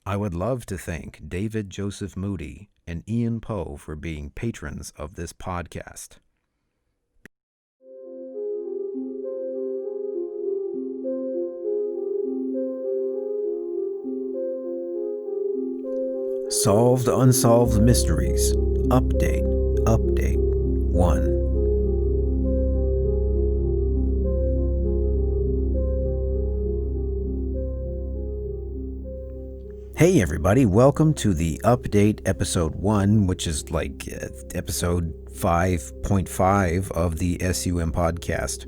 I would love to thank David Joseph Moody and Ian Poe for being patrons of this podcast. Solved Unsolved Mysteries. Update 1. Hey everybody, welcome to the update episode 1, which is like episode 5.5 of the SUM podcast.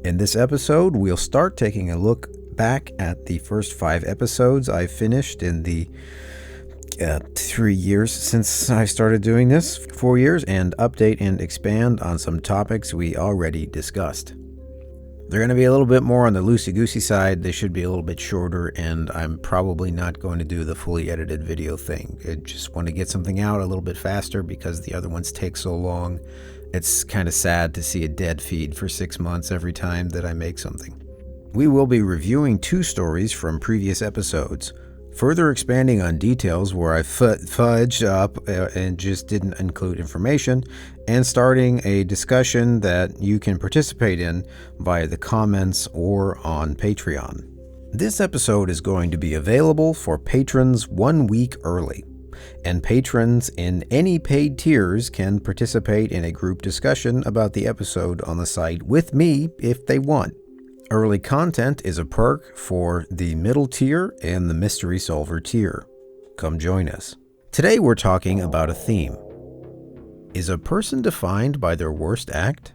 In this episode, we'll start taking a look back at the first 5 episodes I finished in the 3 years since I started doing this, 4 years, and update and expand on some topics we already discussed. They're going to be a little bit more on the loosey-goosey side. They should be a little bit shorter, and I'm probably not going to do the fully edited video thing. I just want to get something out a little bit faster because the other ones take so long. It's kind of sad to see a dead feed for 6 months every time that I make something. We will be reviewing 2 stories from previous episodes, further expanding on details where I fudged up and just didn't include information, and starting a discussion that you can participate in via the comments or on Patreon. This episode is going to be available for patrons 1 week early, and patrons in any paid tiers can participate in a group discussion about the episode on the site with me if they want. Early content is a perk for the middle tier and the mystery solver tier. Come join us. Today we're talking about a theme. Is a person defined by their worst act?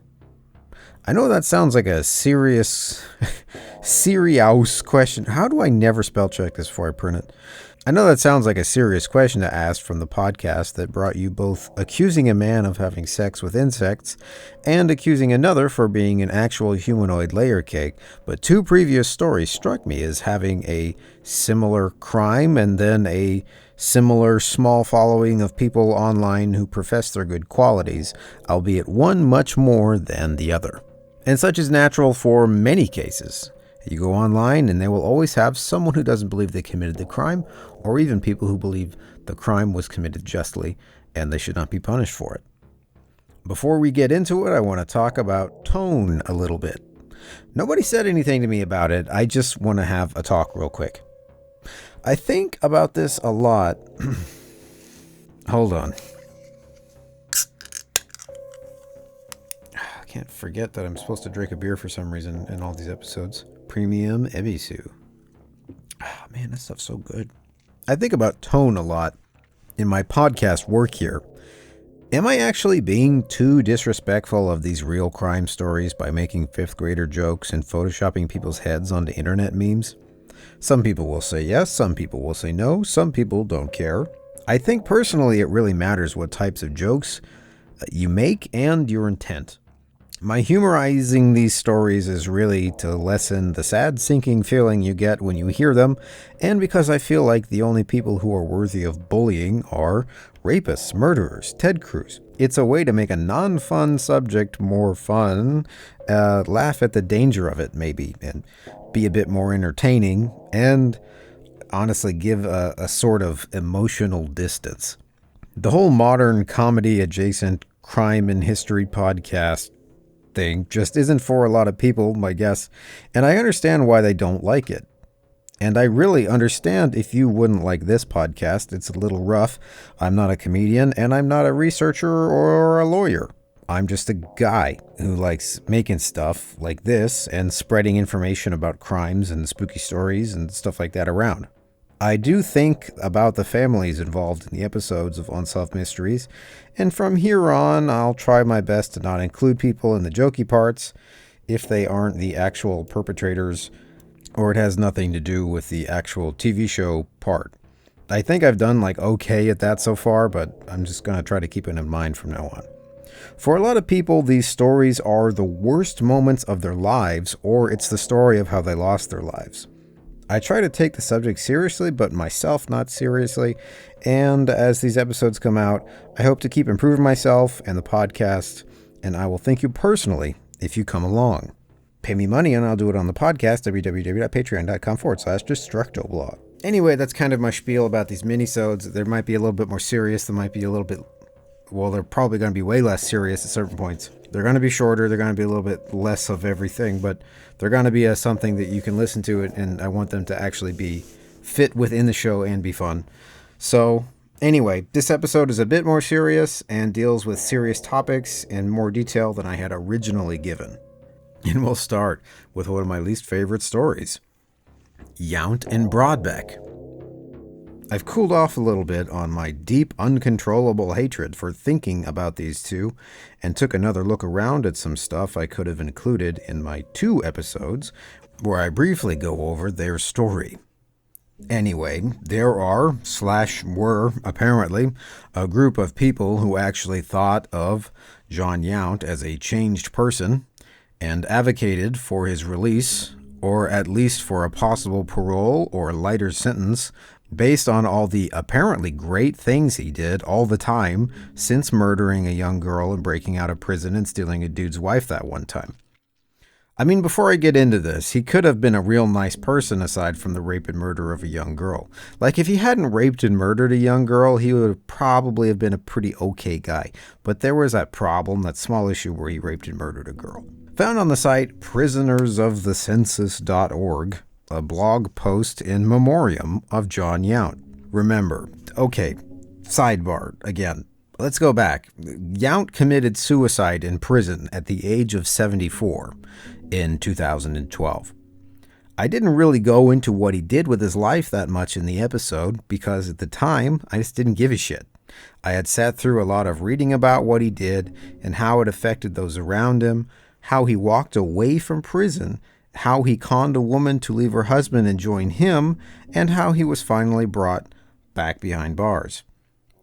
I know that sounds like a serious question. How do I never spell check this before I print it? I know that sounds like a serious question to ask from the podcast that brought you both accusing a man of having sex with insects and accusing another for being an actual humanoid layer cake, but 2 previous stories struck me as having a similar crime and then a similar small following of people online who profess their good qualities, albeit one much more than the other. And such is natural for many cases. You go online and they will always have someone who doesn't believe they committed the crime, or even people who believe the crime was committed justly and they should not be punished for it. Before we get into it, I want to talk about tone a little bit. Nobody said anything to me about it. I just want to have a talk real quick. I think about this a lot. Hold on. I can't forget that I'm supposed to drink a beer for some reason in all these episodes. Premium Ebisu. Oh, man, that stuff's so good. I think about tone a lot in my podcast work here. Am I actually being too disrespectful of these real crime stories by making 5th grader jokes and photoshopping people's heads onto internet memes? Some people will say yes, some people will say no, some people don't care. I think personally it really matters what types of jokes you make and your intent. My humorizing these stories is really to lessen the sad, sinking feeling you get when you hear them, and because I feel like the only people who are worthy of bullying are rapists, murderers, Ted Cruz. It's a way to make a non-fun subject more fun, laugh at the danger of it maybe, and be a bit more entertaining, and honestly give a sort of emotional distance. The whole modern comedy-adjacent crime and history podcast thing just isn't for a lot of people, I guess, and I understand why they don't like it. And I really understand if you wouldn't like this podcast. It's a little rough. I'm not a comedian, and I'm not a researcher or a lawyer. I'm just a guy who likes making stuff like this and spreading information about crimes and spooky stories and stuff like that around. I do think about the families involved in the episodes of Unsolved Mysteries, and from here on, I'll try my best to not include people in the jokey parts if they aren't the actual perpetrators or it has nothing to do with the actual TV show part. I think I've done okay at that so far, but I'm just going to try to keep it in mind from now on. For a lot of people, these stories are the worst moments of their lives, or it's the story of how they lost their lives. I try to take the subject seriously, but myself not seriously. And as these episodes come out, I hope to keep improving myself and the podcast, and I will thank you personally if you come along. Pay me money and I'll do it on the podcast, www.patreon.com/destructoblog. Anyway, that's kind of my spiel about these minisodes. There might be a little bit more serious. There might be a little bit... Well, they're probably going to be way less serious at certain points. They're going to be shorter. They're going to be a little bit less of everything, but they're going to be something that you can listen to it, and I want them to actually be fit within the show and be fun. So, anyway, this episode is a bit more serious and deals with serious topics in more detail than I had originally given. And we'll start with one of my least favorite stories. Yount and Broadbeck. I've cooled off a little bit on my deep, uncontrollable hatred for thinking about these two, and took another look around at some stuff I could have included in my 2 episodes, where I briefly go over their story. Anyway, there were apparently a group of people who actually thought of Jon Yount as a changed person, and advocated for his release, or at least for a possible parole or lighter sentence, based on all the apparently great things he did all the time since murdering a young girl and breaking out of prison and stealing a dude's wife that one time. I mean, before I get into this, he could have been a real nice person aside from the rape and murder of a young girl. Like, if he hadn't raped and murdered a young girl, he would probably have been a pretty okay guy. But there was that problem, that small issue where he raped and murdered a girl. Found on the site prisonersofthecensus.org, a blog post in memoriam of Jon Yount. Remember, okay, sidebar again. Let's go back. Yount committed suicide in prison at the age of 74 in 2012. I didn't really go into what he did with his life that much in the episode because at the time, I just didn't give a shit. I had sat through a lot of reading about what he did and how it affected those around him, how he walked away from prison, how he conned a woman to leave her husband and join him, and how he was finally brought back behind bars.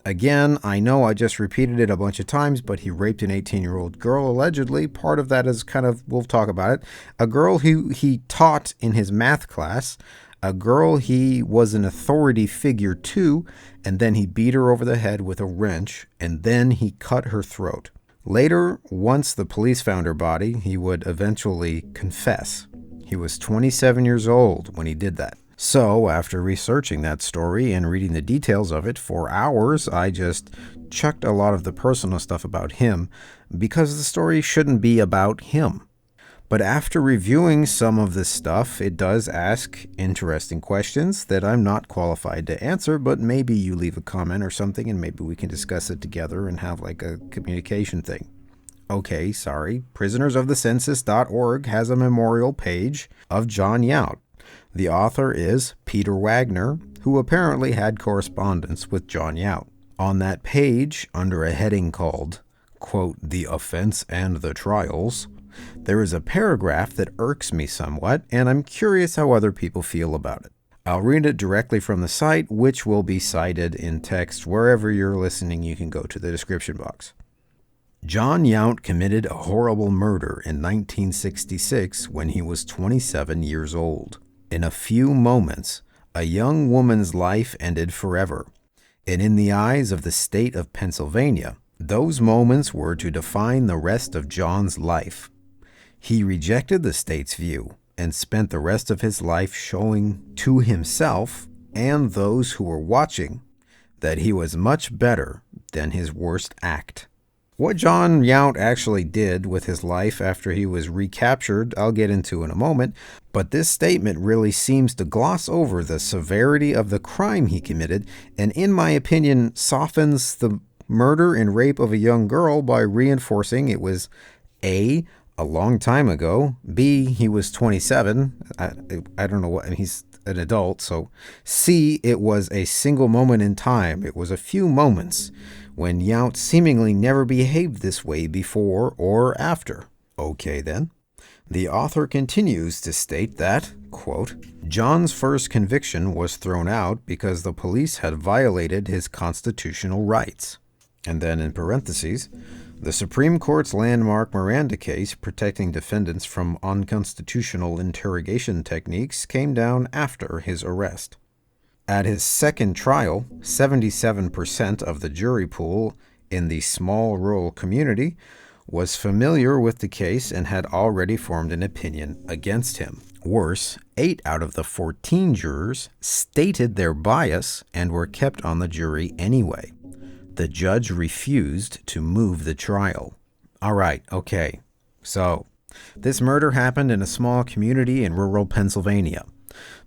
Again, I know I just repeated it a bunch of times, but he raped an 18-year-old girl, allegedly. Part of that is we'll talk about it. A girl who he taught in his math class, a girl he was an authority figure to, and then he beat her over the head with a wrench, and then he cut her throat. Later, once the police found her body, he would eventually confess. He was 27 years old when he did that. So, after researching that story and reading the details of it for hours, I just chucked a lot of the personal stuff about him because the story shouldn't be about him. But after reviewing some of this stuff, it does ask interesting questions that I'm not qualified to answer, but maybe you leave a comment or something and maybe we can discuss it together and have like a communication thing. Okay, sorry. Prisonersofthecensus.org has a memorial page of Jon Yount. The author is Peter Wagner, who apparently had correspondence with Jon Yount. On that page, under a heading called, quote, "The Offense and the Trials," there is a paragraph that irks me somewhat, and I'm curious how other people feel about it. I'll read it directly from the site, which will be cited in text. Wherever you're listening, you can go to the description box. Jon Yount committed a horrible murder in 1966 when he was 27 years old. In a few moments, a young woman's life ended forever, and in the eyes of the state of Pennsylvania, those moments were to define the rest of Jon's life. He rejected the state's view and spent the rest of his life showing to himself and those who were watching that he was much better than his worst act. What Jon Yount actually did with his life after he was recaptured, I'll get into in a moment, but this statement really seems to gloss over the severity of the crime he committed, and in my opinion, softens the murder and rape of a young girl by reinforcing it was A, a long time ago, B, he was 27, I don't know what, he's an adult, so C, it was a single moment in time, it was a few moments, when Yount seemingly never behaved this way before or after. Okay then. The author continues to state that, quote, Jon's first conviction was thrown out because the police had violated his constitutional rights. And then in parentheses, the Supreme Court's landmark Miranda case protecting defendants from unconstitutional interrogation techniques came down after his arrest. At his second trial, 77% of the jury pool in the small rural community was familiar with the case and had already formed an opinion against him. Worse, 8 out of the 14 jurors stated their bias and were kept on the jury anyway. The judge refused to move the trial. All right, okay. So, this murder happened in a small community in rural Pennsylvania.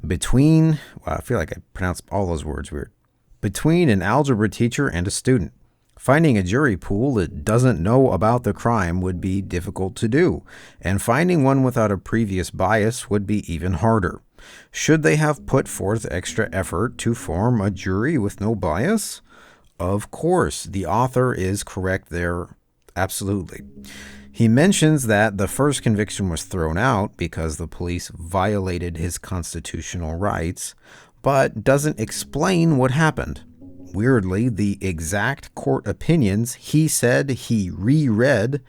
I feel like I pronounced all those words weird. Between an algebra teacher and a student. Finding a jury pool that doesn't know about the crime would be difficult to do, and finding one without a previous bias would be even harder. Should they have put forth extra effort to form a jury with no bias? Of course, the author is correct there. Absolutely. He mentions that the first conviction was thrown out because the police violated his constitutional rights, but doesn't explain what happened. Weirdly, the exact court opinions he said he reread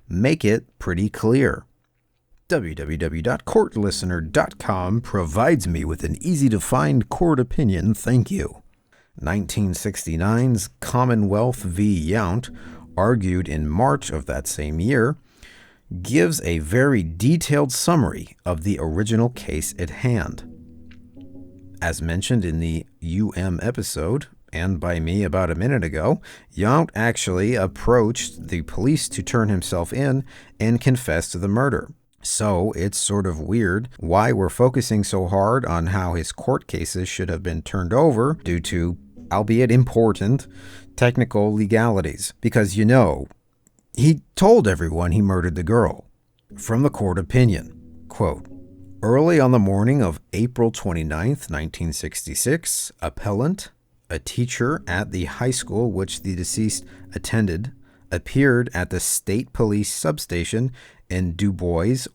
make it pretty clear. www.courtlistener.com provides me with an easy-to-find court opinion, thank you. 1969's Commonwealth v. Yount, argued in March of that same year, gives a very detailed summary of the original case at hand. As mentioned in the UM episode, and by me about a minute ago, Yount actually approached the police to turn himself in and confess to the murder. So it's sort of weird why we're focusing so hard on how his court cases should have been turned over due to, albeit important, technical legalities. Because, he told everyone he murdered the girl. From the court opinion, quote, early on the morning of April 29th, 1966, appellant, a teacher at the high school which the deceased attended, appeared at the state police substation in Dubois,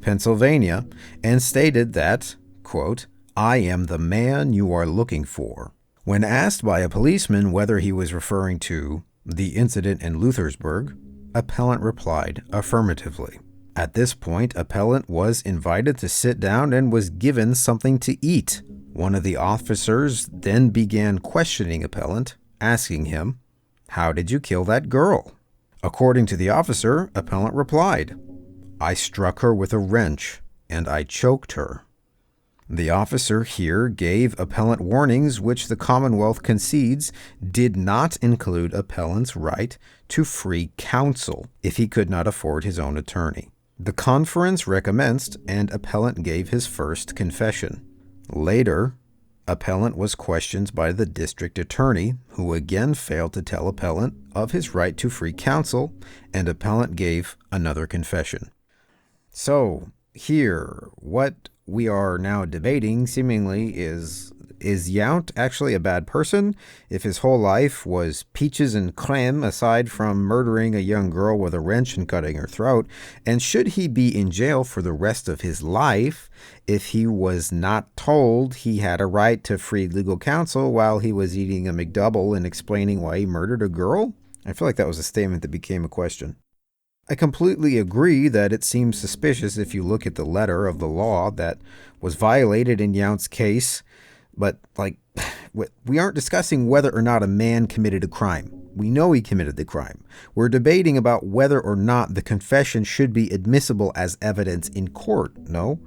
Pennsylvania, and stated that, quote, I am the man you are looking for. When asked by a policeman whether he was referring to the incident in Luthersburg, appellant replied affirmatively. At this point, appellant was invited to sit down and was given something to eat. One of the officers then began questioning appellant, asking him, how did you kill that girl? According to the officer, appellant replied, I struck her with a wrench and I choked her. The officer here gave appellant warnings which the Commonwealth concedes did not include appellant's right to free counsel if he could not afford his own attorney. The conference recommenced and appellant gave his first confession. Later, appellant was questioned by the district attorney, who again failed to tell appellant of his right to free counsel, and appellant gave another confession. So, here, what we are now debating seemingly is Yount actually a bad person if his whole life was peaches and creme aside from murdering a young girl with a wrench and cutting her throat? And should he be in jail for the rest of his life if he was not told he had a right to free legal counsel while he was eating a McDouble and explaining why he murdered a girl? I feel like that was a statement that became a question. I completely agree that it seems suspicious if you look at the letter of the law that was violated in Yount's case. But, we aren't discussing whether or not a man committed a crime. We know he committed the crime. We're debating about whether or not the confession should be admissible as evidence in court, no?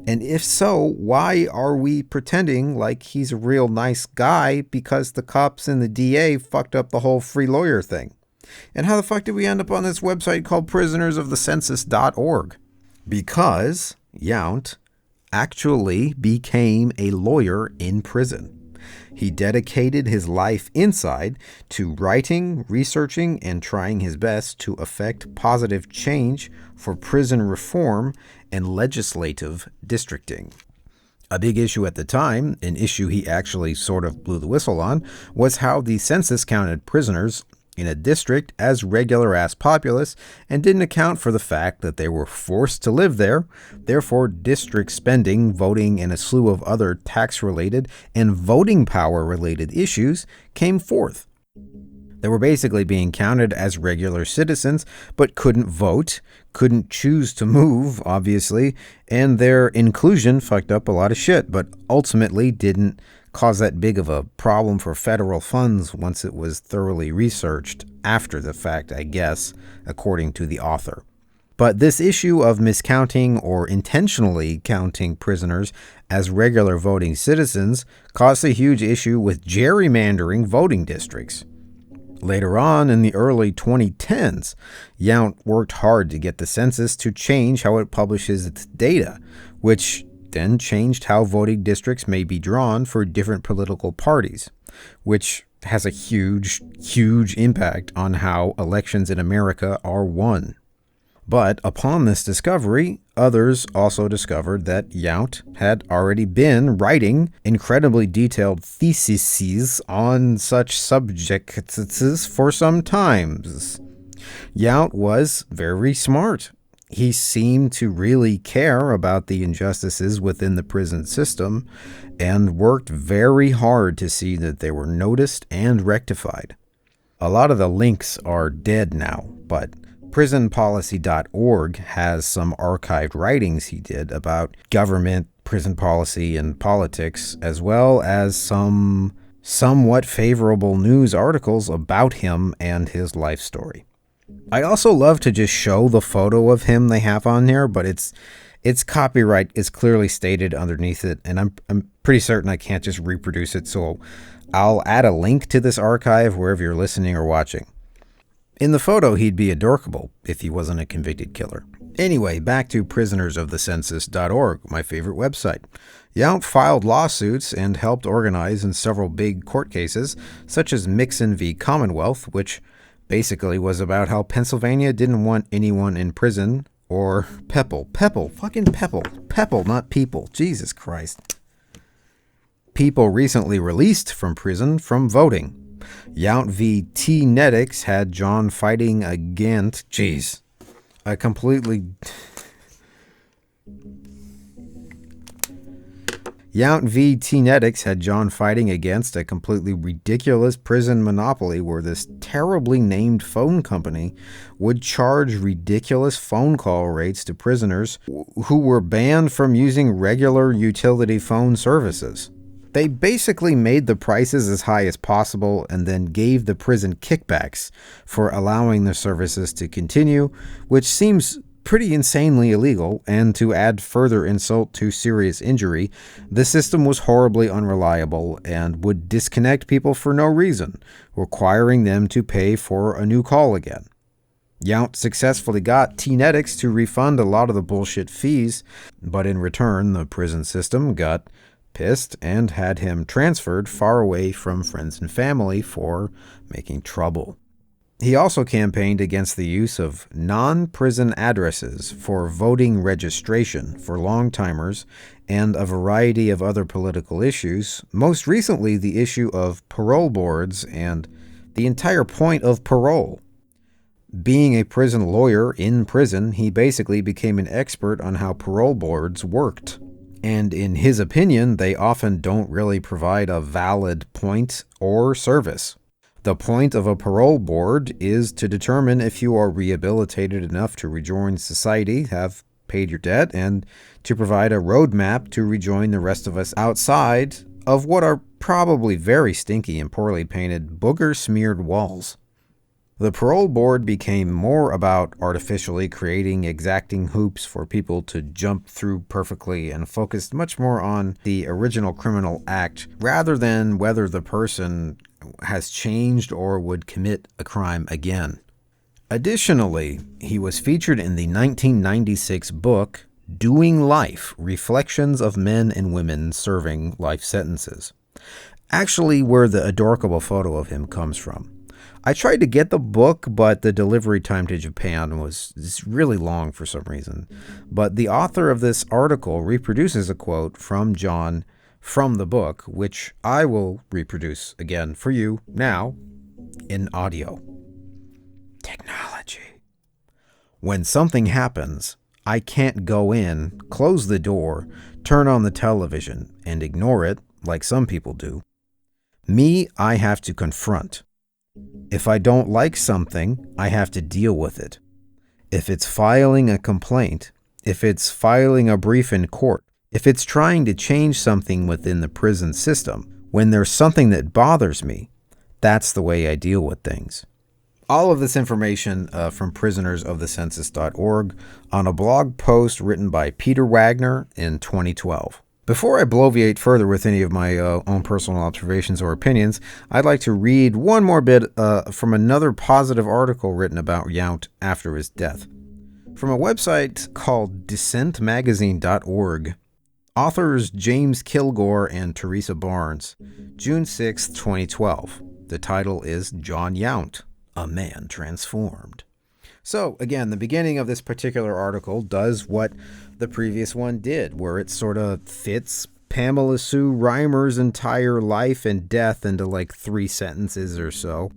And if so, why are we pretending like he's a real nice guy because the cops and the DA fucked up the whole free lawyer thing? And how the fuck did we end up on this website called prisonersofthecensus.org? Because Yount actually became a lawyer in prison. He dedicated his life inside to writing, researching, and trying his best to effect positive change for prison reform and legislative districting. A big issue at the time, an issue he actually sort of blew the whistle on, was how the census counted prisoners in a district as regular-ass populace and didn't account for the fact that they were forced to live there. Therefore, district spending, voting, and a slew of other tax-related and voting power-related issues came forth. They were basically being counted as regular citizens, but couldn't vote, couldn't choose to move, obviously, and their inclusion fucked up a lot of shit, but ultimately didn't cause that big of a problem for federal funds once it was thoroughly researched after the fact, I guess, according to the author. But this issue of miscounting or intentionally counting prisoners as regular voting citizens caused a huge issue with gerrymandering voting districts. Later on, in the early 2010s, Yount worked hard to get the census to change how it publishes its data, which then changed how voting districts may be drawn for different political parties, which has a huge, huge impact on how elections in America are won. But upon this discovery, others also discovered that Yount had already been writing incredibly detailed theses on such subjects for some time. Yount was very smart. He seemed to really care about the injustices within the prison system and worked very hard to see that they were noticed and rectified. A lot of the links are dead now, but prisonpolicy.org has some archived writings he did about government, prison policy, and politics, as well as some somewhat favorable news articles about him and his life story. I also love to just show the photo of him they have on there, but its copyright is clearly stated underneath it, and I'm pretty certain I can't just reproduce it, so I'll add a link to this archive wherever you're listening or watching. In the photo, he'd be adorable if he wasn't a convicted killer. Anyway, back to prisonersofthecensus.org, my favorite website. Yount filed lawsuits and helped organize in several big court cases, such as Mixon v. Commonwealth, which basically was about how Pennsylvania didn't want anyone in prison, or Pepple, not people, Jesus Christ. People recently released from prison from voting. Yount v. T-Netics had Jon fighting against... Yount v. T-Netics had Jon fighting against a completely ridiculous prison monopoly where this terribly named phone company would charge ridiculous phone call rates to prisoners who were banned from using regular utility phone services. They basically made the prices as high as possible and then gave the prison kickbacks for allowing the services to continue, which seems pretty insanely illegal, and to add further insult to serious injury, the system was horribly unreliable and would disconnect people for no reason, requiring them to pay for a new call again. Yount successfully got T-Netics to refund a lot of the bullshit fees, but in return, the prison system got pissed and had him transferred far away from friends and family for making trouble. He also campaigned against the use of non-prison addresses for voting registration for long-timers and a variety of other political issues, most recently the issue of parole boards and the entire point of parole. Being a prison lawyer in prison, he basically became an expert on how parole boards worked. And in his opinion, they often don't really provide a valid point or service. The point of a parole board is to determine if you are rehabilitated enough to rejoin society, have paid your debt, and to provide a roadmap to rejoin the rest of us outside of what are probably very stinky and poorly painted, booger-smeared walls. The parole board became more about artificially creating exacting hoops for people to jump through perfectly and focused much more on the original criminal act rather than whether the person has changed or would commit a crime again. Additionally, he was featured in the 1996 book Doing Life: Reflections of Men and Women Serving Life Sentences. Actually, where the adorable photo of him comes from. I tried to get the book, but the delivery time to Japan was really long for some reason. But the author of this article reproduces a quote from Jon from the book, which I will reproduce again for you now in audio. Technology. When something happens, I can't go in, close the door, turn on the television, and ignore it like some people do. Me, I have to confront. If I don't like something, I have to deal with it. If it's filing a complaint, if it's filing a brief in court, if it's trying to change something within the prison system, when there's something that bothers me, that's the way I deal with things. All of this information from prisonersofthecensus.org on a blog post written by Peter Wagner in 2012. Before I bloviate further with any of my own personal observations or opinions, I'd like to read one more bit from another positive article written about Yount after his death. From a website called dissentmagazine.org, authors James Kilgore and Teresa Barnes, June 6, 2012. The title is Jon Yount, A Man Transformed. So, again, the beginning of this particular article does what the previous one did, where it sort of fits Pamela Sue Reimer's entire life and death into like 3 sentences or so,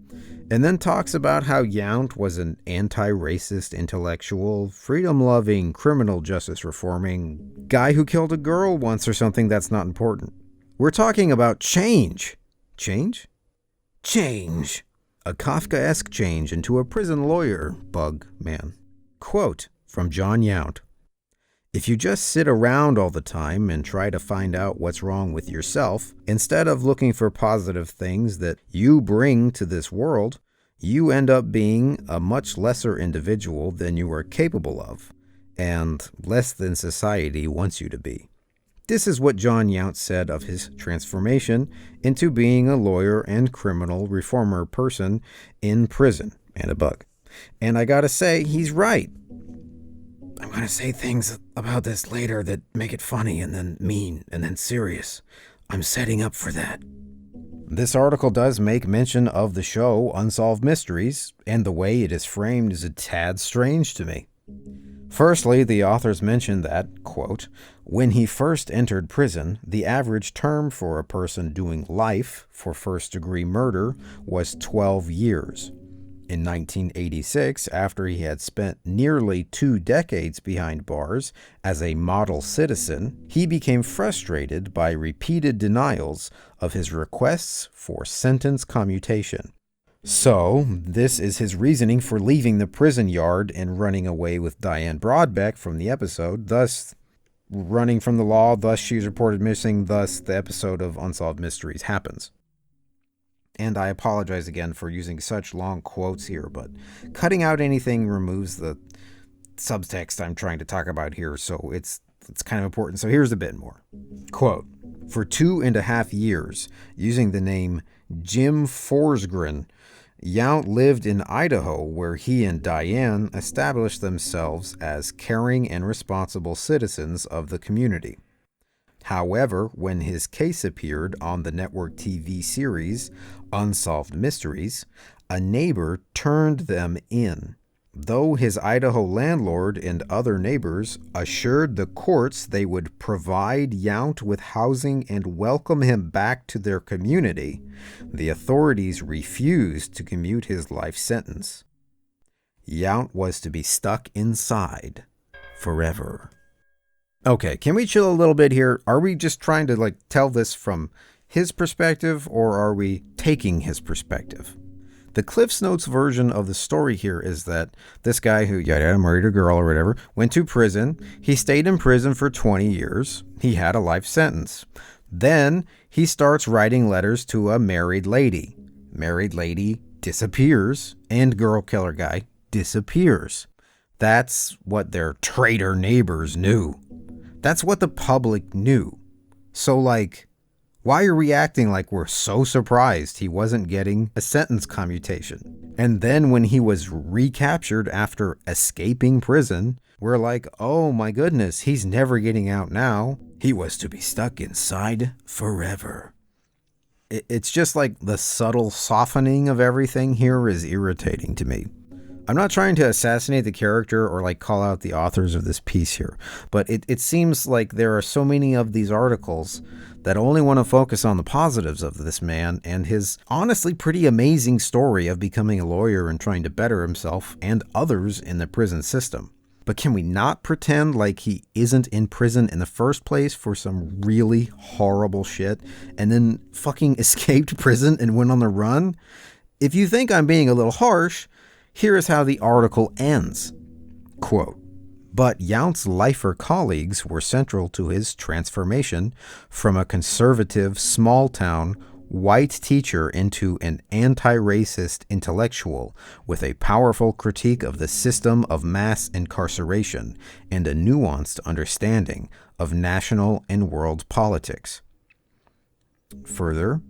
and then talks about how Yount was an anti-racist, intellectual, freedom-loving, criminal justice reforming guy who killed a girl once or something that's not important. We're talking about change. Change? Change. A Kafkaesque change into a prison lawyer, bug man. Quote from Jon Yount. If you just sit around all the time and try to find out what's wrong with yourself, instead of looking for positive things that you bring to this world, you end up being a much lesser individual than you are capable of, and less than society wants you to be. This is what Jon Yount said of his transformation into being a lawyer and criminal reformer person in prison, and a bug. And I gotta say, he's right. I'm gonna say things about this later that make it funny and then mean and then serious. I'm setting up for that. This article does make mention of the show Unsolved Mysteries, and the way it is framed is a tad strange to me. Firstly, the authors mention that, quote, when he first entered prison, the average term for a person doing life for first-degree murder was 12 years. In 1986, after he had spent nearly 2 decades behind bars as a model citizen, he became frustrated by repeated denials of his requests for sentence commutation. So, this is his reasoning for leaving the prison yard and running away with Diane Broadbeck from the episode, thus running from the law, thus she's reported missing, thus the episode of Unsolved Mysteries happens. And I apologize again for using such long quotes here, but cutting out anything removes the subtext I'm trying to talk about here, so it's kind of important. So here's a bit more. Quote, for 2.5 years, using the name Jim Forsgren, Yount lived in Idaho, where he and Diane established themselves as caring and responsible citizens of the community. However, when his case appeared on the network TV series Unsolved Mysteries, a neighbor turned them in. Though his Idaho landlord and other neighbors assured the courts they would provide Yount with housing and welcome him back to their community, the authorities refused to commute his life sentence. Yount was to be stuck inside forever. Okay, can we chill a little bit here? Are we just trying to tell this from his perspective, or are we taking his perspective? The Cliff's Notes version of the story here is that this guy who married a girl or whatever went to prison. He stayed in prison for 20 years. He had a life sentence. Then he starts writing letters to a married lady. Married lady disappears, and girl killer guy disappears. That's what their traitor neighbors knew. That's what the public knew. So why are we acting like we're so surprised he wasn't getting a sentence commutation? And then when he was recaptured after escaping prison, we're like, oh my goodness, he's never getting out now. He was to be stuck inside forever. It's just like the subtle softening of everything here is irritating to me. I'm not trying to assassinate the character or call out the authors of this piece here, but it seems like there are so many of these articles that only want to focus on the positives of this man and his honestly pretty amazing story of becoming a lawyer and trying to better himself and others in the prison system. But can we not pretend like he isn't in prison in the first place for some really horrible shit and then fucking escaped prison and went on the run? If you think I'm being a little harsh, here is how the article ends. Quote, but Yount's lifer colleagues were central to his transformation from a conservative, small-town, white teacher into an anti-racist intellectual with a powerful critique of the system of mass incarceration and a nuanced understanding of national and world politics. Further,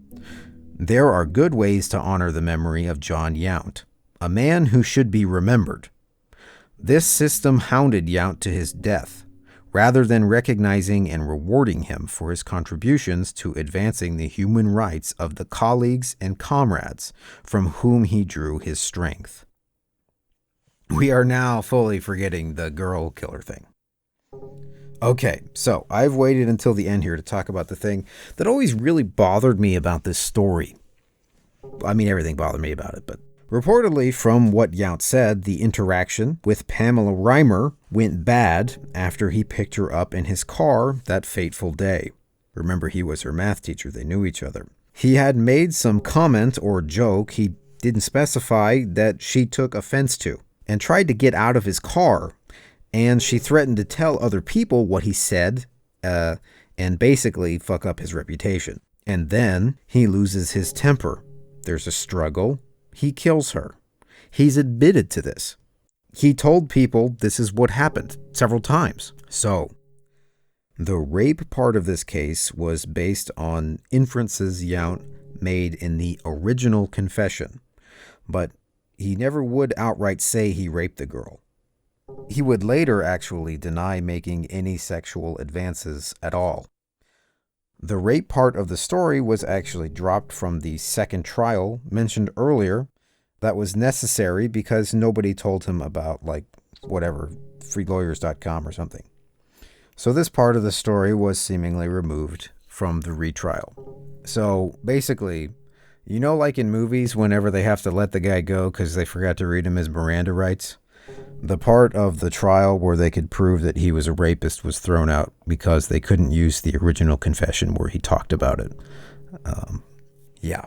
there are good ways to honor the memory of Jon Yount, a man who should be remembered. This system hounded Yount to his death, rather than recognizing and rewarding him for his contributions to advancing the human rights of the colleagues and comrades from whom he drew his strength. We are now fully forgetting the girl killer thing. Okay, so I've waited until the end here to talk about the thing that always really bothered me about this story. I mean, everything bothered me about it, but reportedly, from what Yount said, the interaction with Pamela Reimer went bad after he picked her up in his car that fateful day. Remember, he was her math teacher. They knew each other. He had made some comment or joke he didn't specify that she took offense to and tried to get out of his car. And she threatened to tell other people what he said and basically fuck up his reputation. And then he loses his temper. There's a struggle. He kills her. He's admitted to this. He told people this is what happened several times. So, the rape part of this case was based on inferences Yount made in the original confession, but he never would outright say he raped the girl. He would later actually deny making any sexual advances at all. The rape part of the story was actually dropped from the second trial mentioned earlier that was necessary because nobody told him about, freelawyers.com or something. So this part of the story was seemingly removed from the retrial. So basically, like in movies, whenever they have to let the guy go because they forgot to read him his Miranda rights, the part of the trial where they could prove that he was a rapist was thrown out because they couldn't use the original confession where he talked about it. Yeah.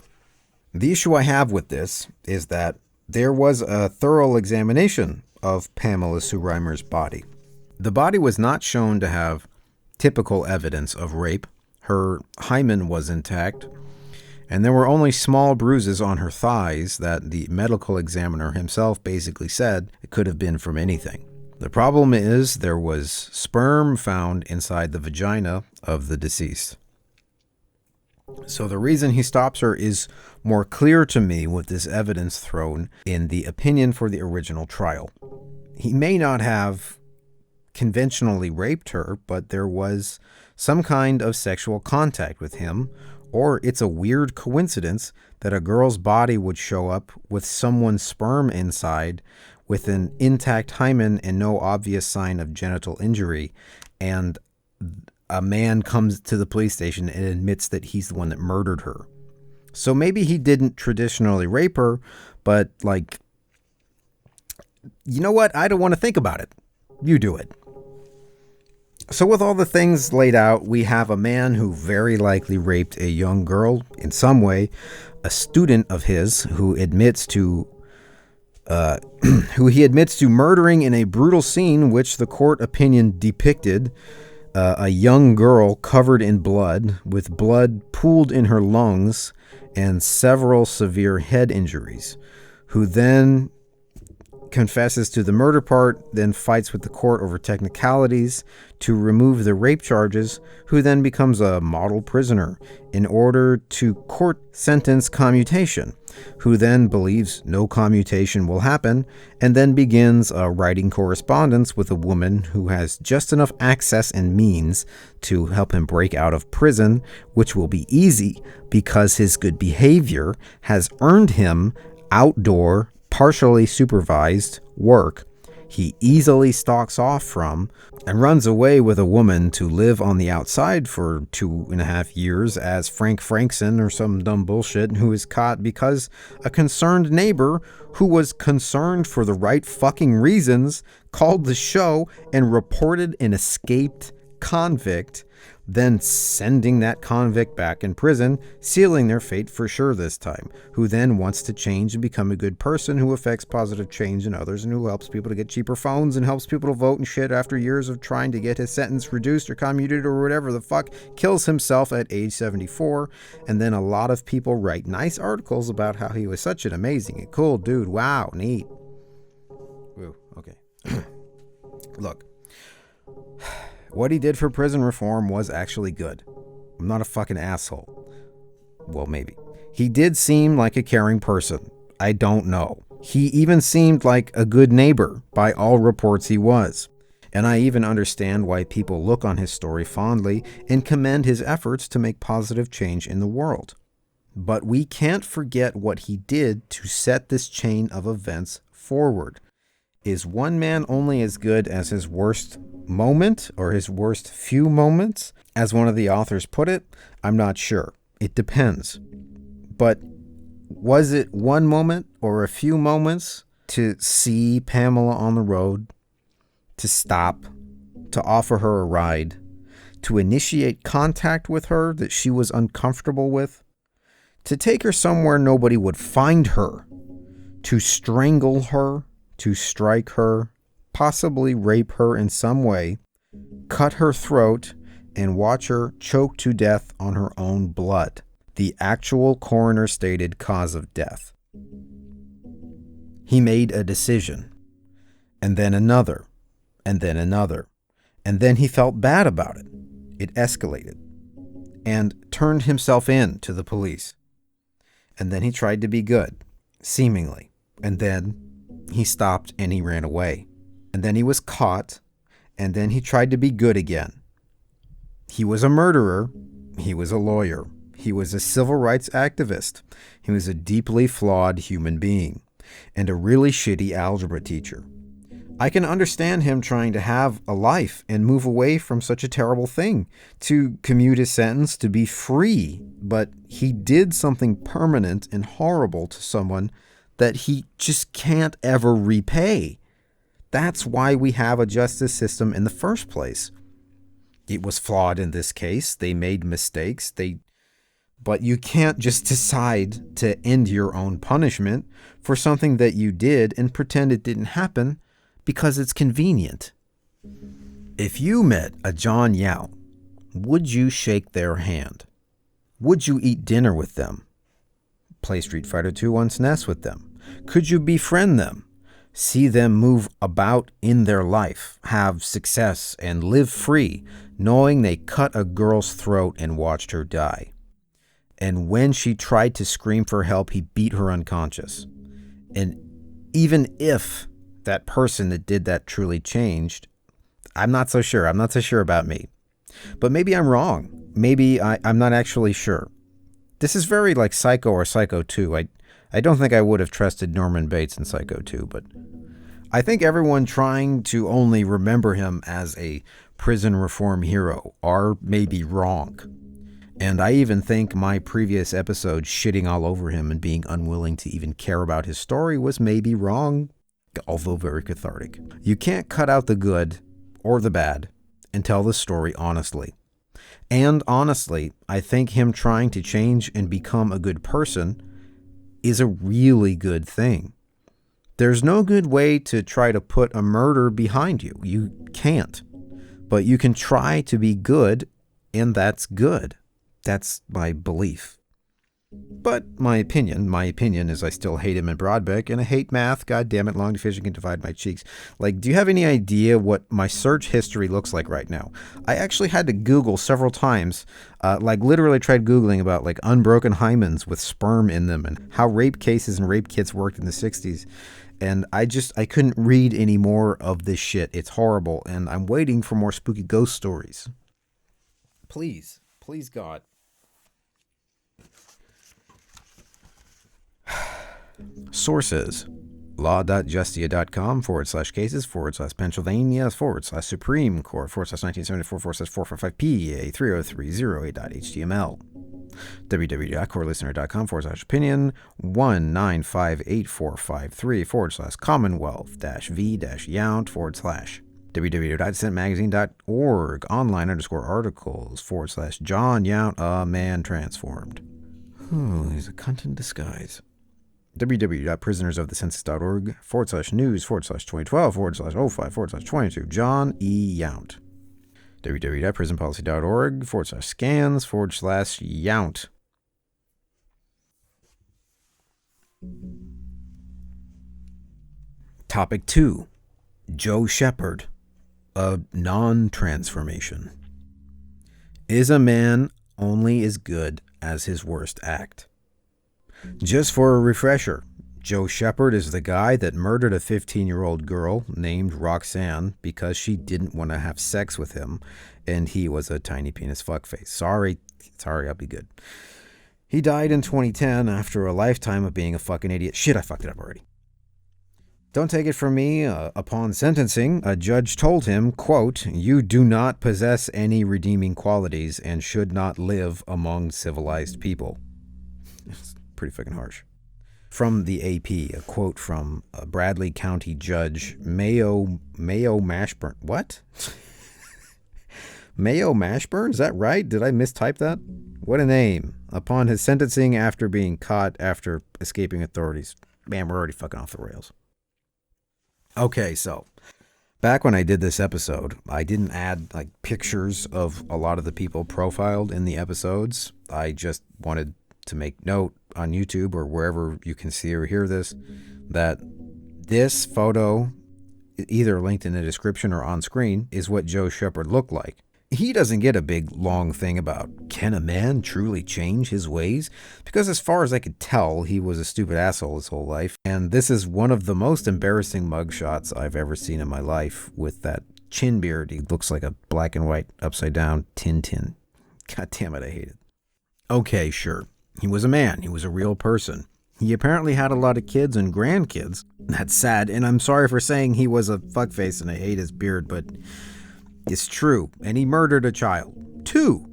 The issue I have with this is that there was a thorough examination of Pamela Sue Reimer's body. The body was not shown to have typical evidence of rape. Her hymen was intact, and there were only small bruises on her thighs that the medical examiner himself basically said it could have been from anything. The problem is there was sperm found inside the vagina of the deceased. So the reason he stops her is more clear to me with this evidence thrown in the opinion for the original trial. He may not have conventionally raped her, but there was some kind of sexual contact with him, or it's a weird coincidence that a girl's body would show up with someone's sperm inside with an intact hymen and no obvious sign of genital injury, and a man comes to the police station and admits that he's the one that murdered her. So maybe he didn't traditionally rape her, but you know what? I don't want to think about it. You do it. So with all the things laid out, we have a man who very likely raped a young girl in some way, a student of his who admits to murdering in a brutal scene which the court opinion depicted a young girl covered in blood, with blood pooled in her lungs and several severe head injuries, who then confesses to the murder part, then fights with the court over technicalities to remove the rape charges, who then becomes a model prisoner in order to court sentence commutation, who then believes no commutation will happen, and then begins writing correspondence with a woman who has just enough access and means to help him break out of prison, which will be easy because his good behavior has earned him outdoor partially supervised work he easily stalks off from and runs away with a woman to live on the outside for 2.5 years as Frank Frankson or some dumb bullshit, who is caught because a concerned neighbor who was concerned for the right fucking reasons called the show and reported an escaped convict then sending that convict back in prison, sealing their fate for sure this time, who then wants to change and become a good person who affects positive change in others and who helps people to get cheaper phones and helps people to vote and shit after years of trying to get his sentence reduced or commuted or whatever the fuck, kills himself at age 74, and then a lot of people write nice articles about how he was such an amazing and cool dude. Wow, neat. Woo, okay. Look. What he did for prison reform was actually good. I'm not a fucking asshole. Well, maybe. He did seem like a caring person. I don't know. He even seemed like a good neighbor, by all reports he was. And I even understand why people look on his story fondly and commend his efforts to make positive change in the world. But we can't forget what he did to set this chain of events forward. Is one man only as good as his worst moment or his worst few moments? As one of the authors put it, I'm not sure. It depends. But was it one moment or a few moments to see Pamela on the road, to stop, to offer her a ride, to initiate contact with her that she was uncomfortable with, to take her somewhere nobody would find her, to strangle her, to strike her, possibly rape her in some way, cut her throat, and watch her choke to death on her own blood, the actual coroner stated cause of death. He made a decision, and then another, and then another, and then he felt bad about it. It escalated, and turned himself in to the police. And then he tried to be good, seemingly, and then he stopped and he ran away. And then he was caught, and then he tried to be good again. He was a murderer. He was a lawyer. He was a civil rights activist. He was a deeply flawed human being, and a really shitty algebra teacher. I can understand him trying to have a life and move away from such a terrible thing, to commute his sentence, to be free, but he did something permanent and horrible to someone that he just can't ever repay. That's why we have a justice system in the first place. It was flawed in this case. They made mistakes. But you can't just decide to end your own punishment for something that you did and pretend it didn't happen because it's convenient. If you met a Jon Yount, would you shake their hand? Would you eat dinner with them? Play Street Fighter 2 on SNES with them? Could you befriend them? See them move about in their life, have success, and live free, knowing they cut a girl's throat and watched her die. And when she tried to scream for help, he beat her unconscious. And even if that person that did that truly changed, I'm not so sure. I'm not so sure about me. But maybe I'm wrong. Maybe I'm not actually sure. This is very like Psycho or Psycho 2. I don't think I would have trusted Norman Bates in Psycho 2, but I think everyone trying to only remember him as a prison reform hero are maybe wrong. And I even think my previous episode shitting all over him and being unwilling to even care about his story was maybe wrong, although very cathartic. You can't cut out the good or the bad and tell the story honestly. And honestly, I think him trying to change and become a good person is a really good thing. There's no good way to try to put a murder behind you. You can't. But you can try to be good, and that's good. That's my belief. But my opinion is I still hate him in Broadbeck, and I hate math. God damn it, long division can divide my cheeks. Like, do you have any idea what my search history looks like right now? I actually had to Google several times, literally tried Googling about like unbroken hymens with sperm in them and how rape cases and rape kits worked in the 60s. And I couldn't read any more of this shit. It's horrible, and I'm waiting for more spooky ghost stories. Please, God. Sources: law.justia.com/cases/Pennsylvania/Supreme Court /1974/455 PA 30308.html www.corelistener.com/opinion 1958453 /Commonwealth-v-yount/ www.scentmagazine.org, online_articles / Jon Yount, a man transformed. He's a cunt in disguise. www.prisonersofthecensus.org / news / 2012 / 05 / 22 Jon E. Yount. www.prisonpolicy.org / scans / Yount. Topic 2. Joe Shepard, a non-transformation. Is a man only as good as his worst act? Just for a refresher, Joe Shepard is the guy that murdered a 15-year-old girl named Roxanne because she didn't want to have sex with him, and he was a tiny penis fuckface. Sorry, I'll be good. He died in 2010 after a lifetime of being a fucking idiot. Shit, I fucked it up already. Don't take it from me. Upon sentencing, a judge told him, quote, "You do not possess any redeeming qualities and should not live among civilized people." It's pretty fucking harsh. From the AP, a quote from Bradley County Judge Mayo Mashburn. What? Mayo Mashburn? Is that right? Did I mistype that? What a name. Upon his sentencing after being caught after escaping authorities. Man, we're already fucking off the rails. Okay, so back when I did this episode, I didn't add like pictures of a lot of the people profiled in the episodes. I just wanted to make note on YouTube or wherever you can see or hear this, that this photo, either linked in the description or on screen, is what Joe Shepard looked like. He doesn't get a big, long thing about, can a man truly change his ways? Because as far as I could tell, he was a stupid asshole his whole life. And this is one of the most embarrassing mugshots I've ever seen in my life, with that chin beard. He looks like a black and white, upside down Tintin. God damn it, I hate it. Okay, sure. He was a man. He was a real person. He apparently had a lot of kids and grandkids. That's sad, and I'm sorry for saying he was a fuckface and I hate his beard, but it's true. And he murdered a child. 2.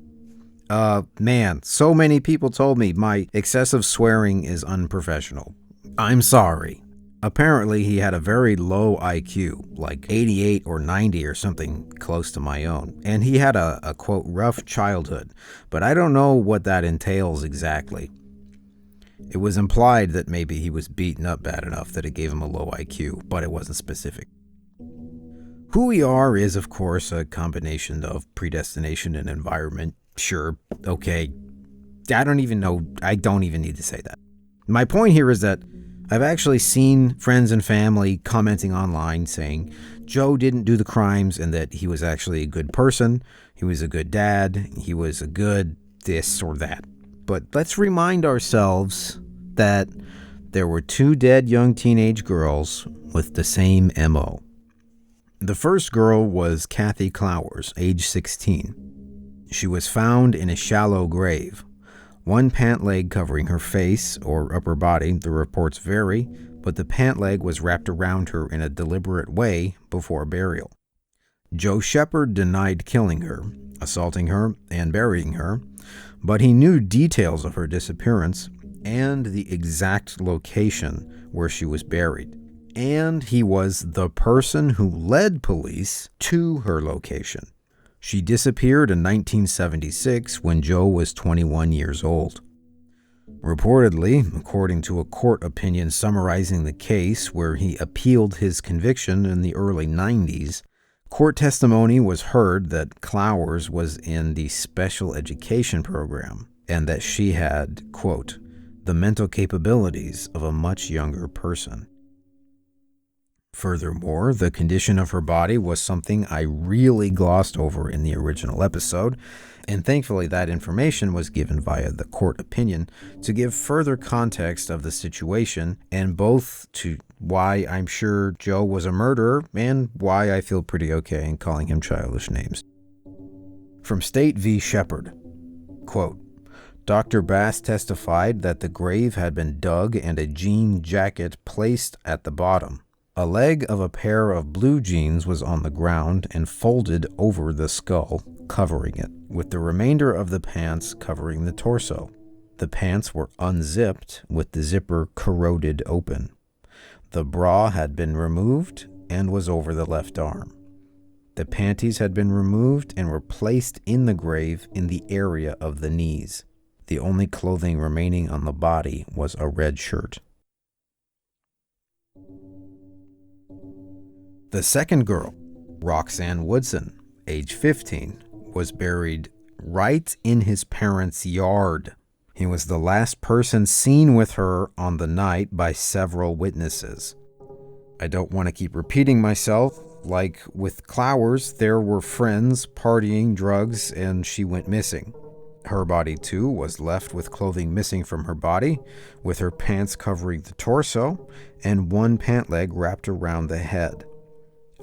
Man, so many people told me my excessive swearing is unprofessional. I'm sorry. Apparently he had a very low IQ, like 88 or 90 or something close to my own. And he had a quote, rough childhood, but I don't know what that entails exactly. It was implied that maybe he was beaten up bad enough that it gave him a low IQ, but it wasn't specific. Who we are is, of course, a combination of predestination and environment. Sure, okay. I don't even need to say that. My point here is that I've actually seen friends and family commenting online saying Joe didn't do the crimes and that he was actually a good person, he was a good dad, he was a good this or that. But let's remind ourselves that there were 2 dead young teenage girls with the same MO. The first girl was Kathy Clowers, age 16. She was found in a shallow grave. One pant leg covering her face or upper body, the reports vary, but the pant leg was wrapped around her in a deliberate way before burial. Joe Shepard denied killing her, assaulting her, and burying her, but he knew details of her disappearance and the exact location where she was buried. And he was the person who led police to her location. She disappeared in 1976 when Joe was 21 years old. Reportedly, according to a court opinion summarizing the case where he appealed his conviction in the early 90s, court testimony was heard that Clowers was in the special education program and that she had, quote, the mental capabilities of a much younger person. Furthermore, the condition of her body was something I really glossed over in the original episode, and thankfully that information was given via the court opinion to give further context of the situation, and both to why I'm sure Joe was a murderer and why I feel pretty okay in calling him childish names. From State v. Shepard, quote, Dr. Bass testified that the grave had been dug and a jean jacket placed at the bottom. A leg of a pair of blue jeans was on the ground and folded over the skull, covering it, with the remainder of the pants covering the torso. The pants were unzipped with the zipper corroded open. The bra had been removed and was over the left arm. The panties had been removed and were placed in the grave in the area of the knees. The only clothing remaining on the body was a red shirt. The second girl, Roxanne Woodson, age 15, was buried right in his parents' yard. He was the last person seen with her on the night by several witnesses. I don't want to keep repeating myself. Like with Clowers, there were friends, partying, drugs, and she went missing. Her body, too, was left with clothing missing from her body, with her pants covering the torso, and one pant leg wrapped around the head.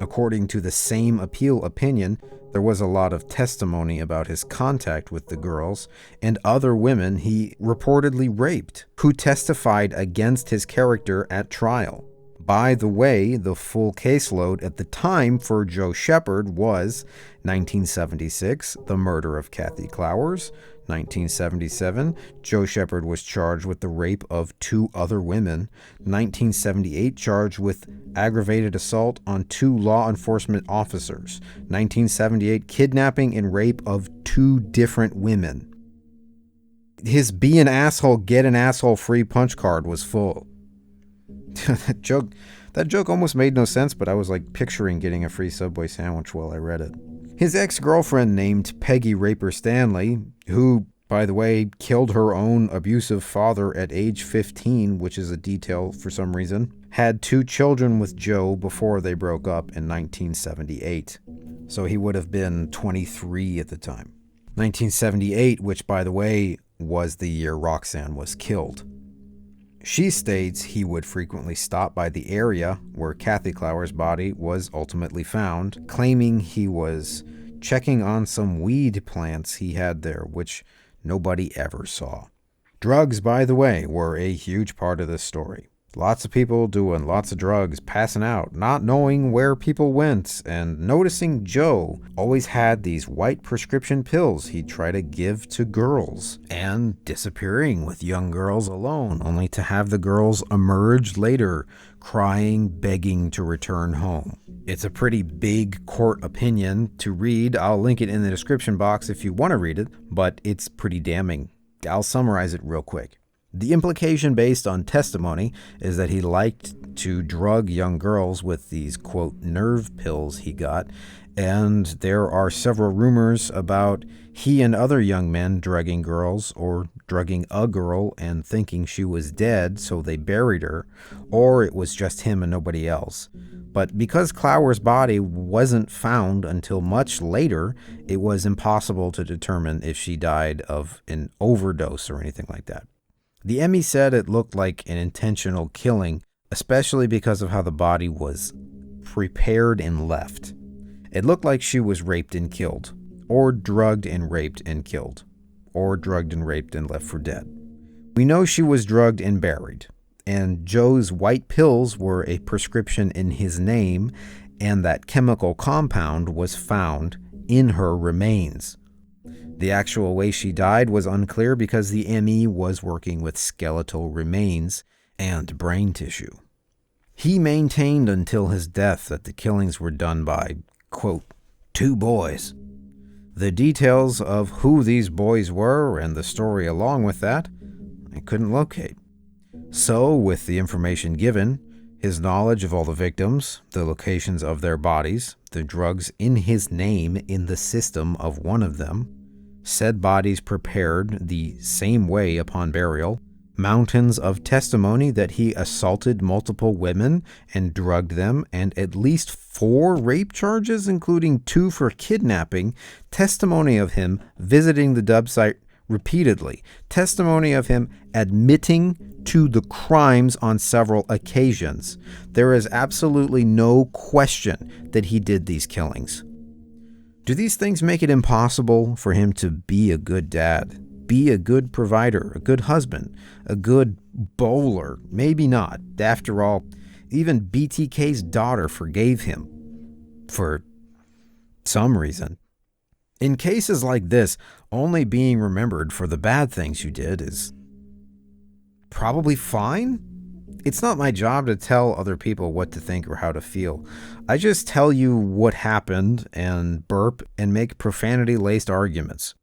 According to the same appeal opinion, there was a lot of testimony about his contact with the girls and other women he reportedly raped, who testified against his character at trial. By the way, the full caseload at the time for Joe Shepard was 1976, the murder of Kathy Clowers. 1977, Joe Shepard was charged with the rape of 2 other women. 1978, charged with aggravated assault on 2 law enforcement officers. 1978, kidnapping and rape of 2 different women. His be an asshole, get an asshole free punch card was full. That joke almost made no sense, but I was like picturing getting a free Subway sandwich while I read it. His ex-girlfriend named Peggy Raper Stanley, who, by the way, killed her own abusive father at age 15, which is a detail for some reason, had 2 children with Joe before they broke up in 1978. So he would have been 23 at the time. 1978, which, by the way, was the year Roxanne was killed. She states he would frequently stop by the area where Kathy Clowers' body was ultimately found, claiming he was checking on some weed plants he had there, which nobody ever saw. Drugs, by the way, were a huge part of this story. Lots of people doing lots of drugs, passing out, not knowing where people went, and noticing Joe always had these white prescription pills he'd try to give to girls, and disappearing with young girls alone, only to have the girls emerge later, crying, begging to return home. It's a pretty big court opinion to read. I'll link it in the description box if you want to read it, but it's pretty damning. I'll summarize it real quick. The implication based on testimony is that he liked to drug young girls with these, quote, nerve pills he got, and there are several rumors about he and other young men drugging girls or drugging a girl and thinking she was dead, so they buried her, or it was just him and nobody else. But because Clowers' body wasn't found until much later, it was impossible to determine if she died of an overdose or anything like that. The Emmy said it looked like an intentional killing, especially because of how the body was prepared and left. It looked like she was raped and killed, or drugged and raped and killed, or drugged and raped and left for dead. We know she was drugged and buried, and Joe's white pills were a prescription in his name, and that chemical compound was found in her remains. The actual way she died was unclear because the ME was working with skeletal remains and brain tissue. He maintained until his death that the killings were done by, quote, 2 boys. The details of who these boys were and the story along with that, I couldn't locate. So, with the information given, his knowledge of all the victims, the locations of their bodies, the drugs in his name in the system of one of them, said bodies prepared the same way upon burial, mountains of testimony that he assaulted multiple women and drugged them, and at least 4 rape charges, including 2 for kidnapping, testimony of him visiting the dub site repeatedly, testimony of him admitting to the crimes on several occasions. There is absolutely no question that he did these killings. Do these things make it impossible for him to be a good dad, be a good provider, a good husband, a good bowler? Maybe not. After all, even BTK's daughter forgave him for some reason. In cases like this, only being remembered for the bad things you did is probably fine. It's not my job to tell other people what to think or how to feel. I just tell you what happened and burp and make profanity-laced arguments.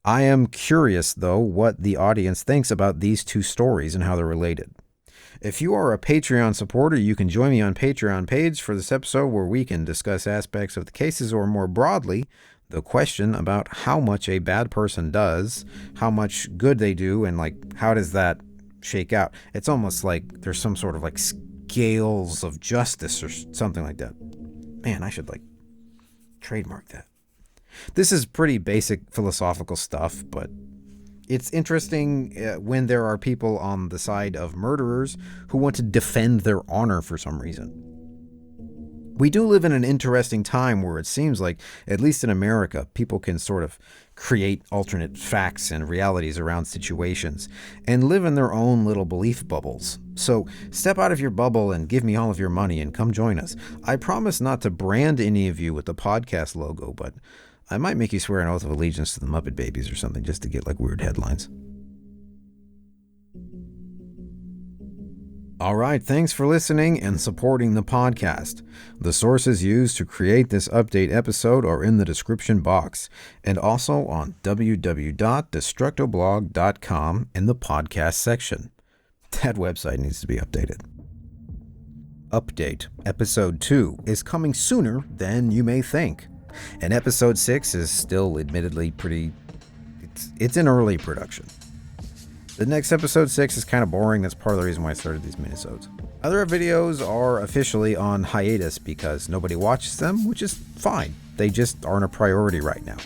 I am curious, though, what the audience thinks about these two stories and how they're related. If you are a Patreon supporter, you can join me on Patreon page for this episode where we can discuss aspects of the cases, or more broadly, the question about how much a bad person does, how much good they do, and like how does that shake out. It's almost like there's some sort of like scales of justice or something like that. Man, I should like trademark that. This is pretty basic philosophical stuff, but it's interesting when there are people on the side of murderers who want to defend their honor for some reason. We do live in an interesting time where it seems like, at least in America, people can sort of create alternate facts and realities around situations and live in their own little belief bubbles. So step out of your bubble and give me all of your money and come join us. I promise not to brand any of you with the podcast logo, but I might make you swear an oath of allegiance to the Muppet Babies or something just to get like weird headlines. All right, thanks for listening and supporting the podcast. The sources used to create this update episode are in the description box and also on www.destructoblog.com in the podcast section. That website needs to be updated. Update: Episode 2 is coming sooner than you may think. And Episode 6 is still admittedly it's in early production. The next Episode 6 is kind of boring. That's part of the reason why I started these minisodes. Other videos are officially on hiatus because nobody watches them, which is fine. They just aren't a priority right now.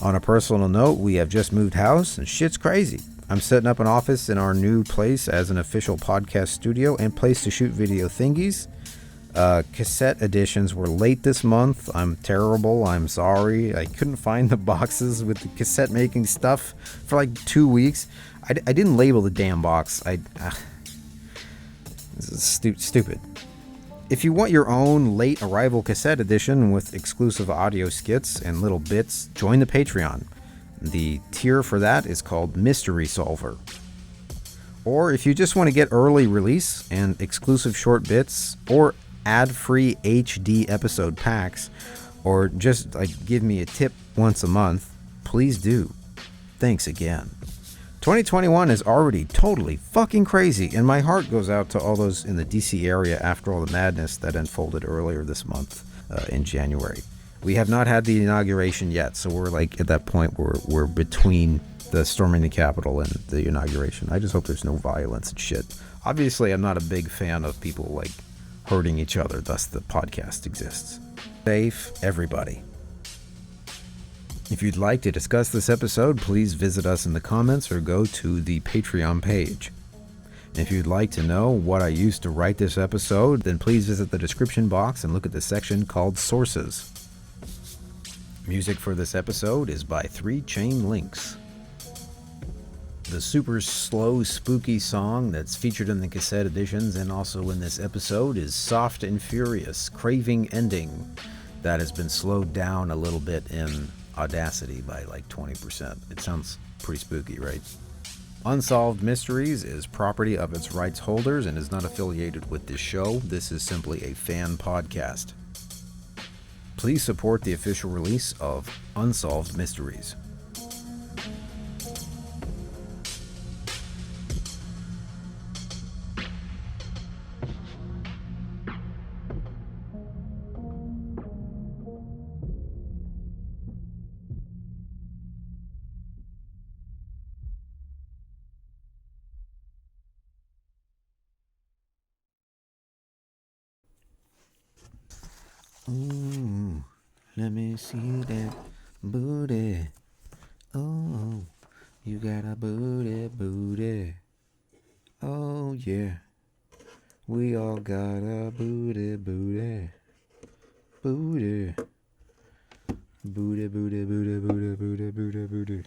On a personal note, we have just moved house and shit's crazy. I'm setting up an office in our new place as an official podcast studio and place to shoot video thingies. Cassette editions were late this month. I'm terrible. I'm sorry. I couldn't find the boxes with the cassette making stuff for like 2 weeks. I didn't label the damn box. This is stupid. If you want your own late arrival cassette edition with exclusive audio skits and little bits, join the Patreon. The tier for that is called Mystery Solver. Or if you just want to get early release and exclusive short bits, or ad-free HD episode packs, or just like give me a tip once a month, please do. Thanks again. 2021 is already totally fucking crazy, and my heart goes out to all those in the DC area after all the madness that unfolded earlier this month in January. We have not had the inauguration yet, so we're like at that point where we're between the storming the Capitol and the inauguration. I just hope there's no violence and shit. Obviously, I'm not a big fan of people like hurting each other, thus the podcast exists. Safe, everybody. If you'd like to discuss this episode, please visit us in the comments or go to the Patreon page. If you'd like to know what I used to write this episode, then please visit the description box and look at the section called Sources. Music for this episode is by 3 Chain Links. The super slow, spooky song that's featured in the cassette editions and also in this episode is Soft and Furious, Craving Ending. That has been slowed down a little bit in Audacity by like 20%. It sounds pretty spooky, right? Unsolved Mysteries is property of its rights holders and is not affiliated with this show. This is simply a fan podcast. Please support the official release of Unsolved Mysteries. Ooh, let me see that booty. Oh, you got a booty. Oh, yeah. We all got a booty. Booty. Booty, booty, booty, booty, booty, booty.